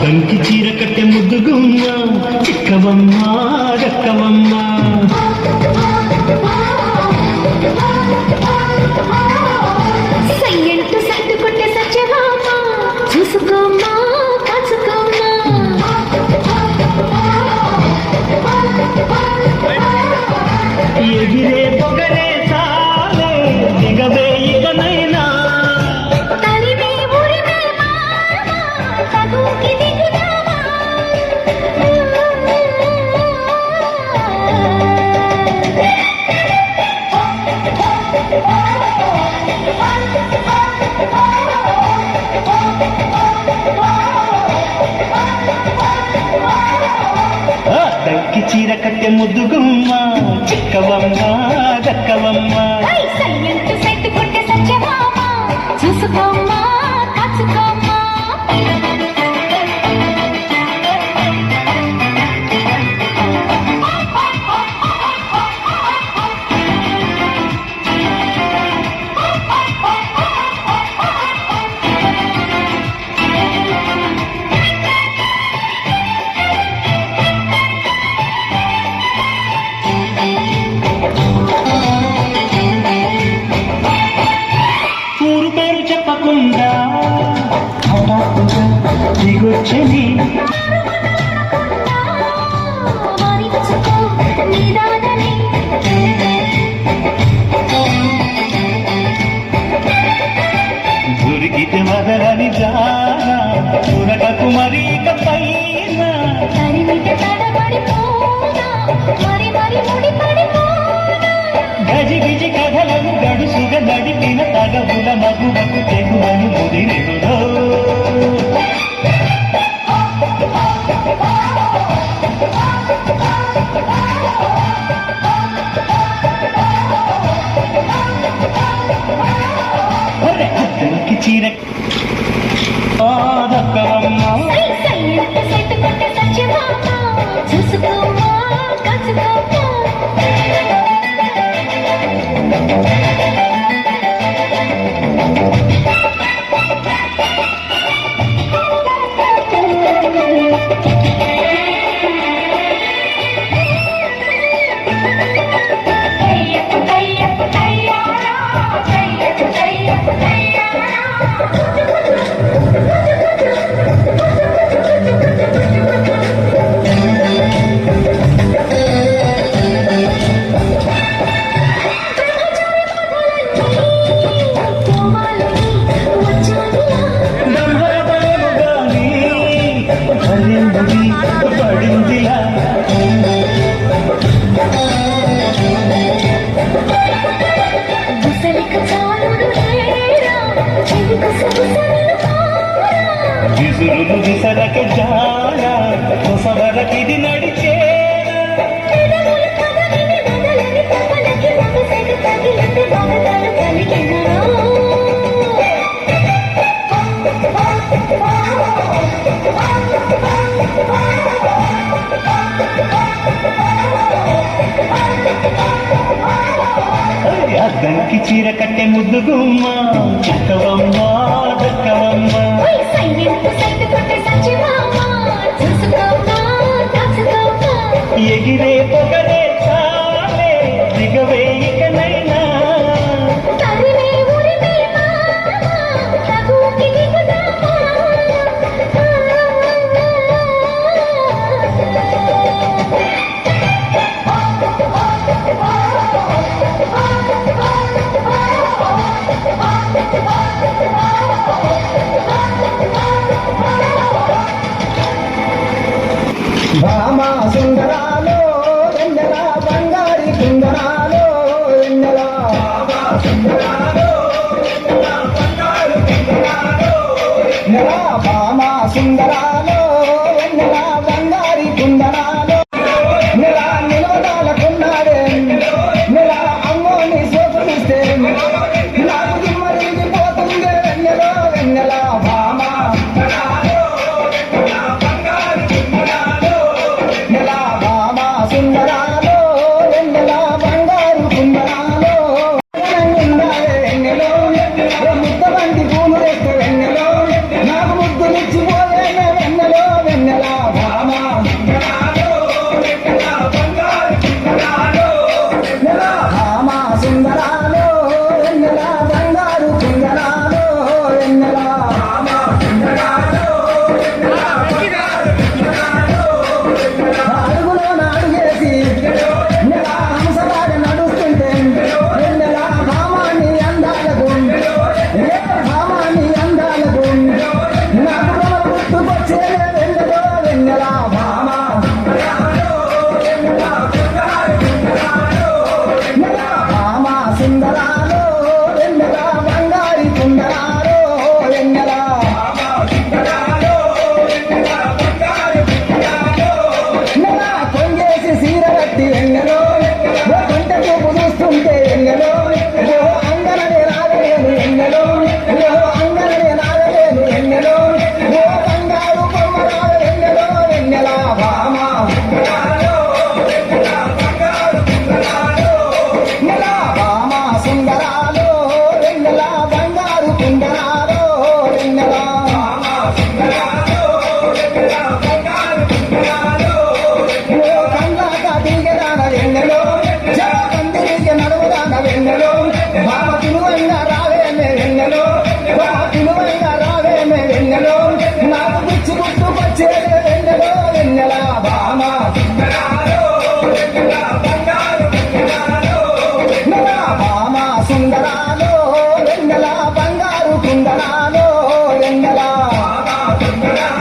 అద్దంకి చీర కట్టె ముద్దుగుమ్మ చిక్కవమ్మ దక్కవమ్మ సయ్యంటూ సట్టు కొట్టే సత్యభామ చూసుకోమ్మా కాచుకోమ్మా ఎగిరే పొగరే సాలే దిగవే ఇకనైనా తరిమే ఉరిమే మామ తగుకి దిగుదామా అద్దంకి చీర కట్టె ముద్దుగుమ్మ చిక్కవమ్మ దక్కవమ్మ సయ్యంటూ సట్టు కొట్టే సత్యభామ చూసుకోమ్మా కాచుకోమ్మా ఊరు పేరు చెప్పకుండా హఠాత్తుగా దిగొచ్చని మరిచుకో నిదానని దొరికితే వదలని జానా చురకకు మరీక పైన తరిమిట తడబడిపోనా మరి మరి ముడిపడిపోనా గజి గిజి కథలను గడుసుగా నడిపిన తగవుల మగువకు తెగువను ముదిరెడులో అద్దంకి చీర దక్కవమ్మ సయ్యంటూ సట్టు కొట్టే సత్యభామ చూసుకోమ్మా కాచుకోమ్మా పడిందిలా విసురులు విసరక జాడ కొసవరకిది నడిచేరా అద్దంకి చీర కట్టె ముద్దుగుమ్మ చిక్కవమ్మ దక్కవమ్మ ఎగిరే పొగరే చాలే దిగవే ఇకనైనా భామా సుందరాలో వెన్నెల బంగారి సుందరాలో వెన్నెల నెల భామా సుందరాలో వెన్నెల బంగారి సుందరాలో నెల నిలవడాలకున్నాడే నెల అమ్మోని సోకునిస్తే నాకు దిమ్మరిగిపోతుంది వెన్నెల వెన్నెల భామా నెల భామా సుందరాలో వెన్నెల బంగారు సుందరాలో వెన్నెలో ముద్ద బండి పూలు వేస్తే వెన్నెలో నాకు ముద్దులిచ్చిపోయే వెన్నెలో సుందరాలో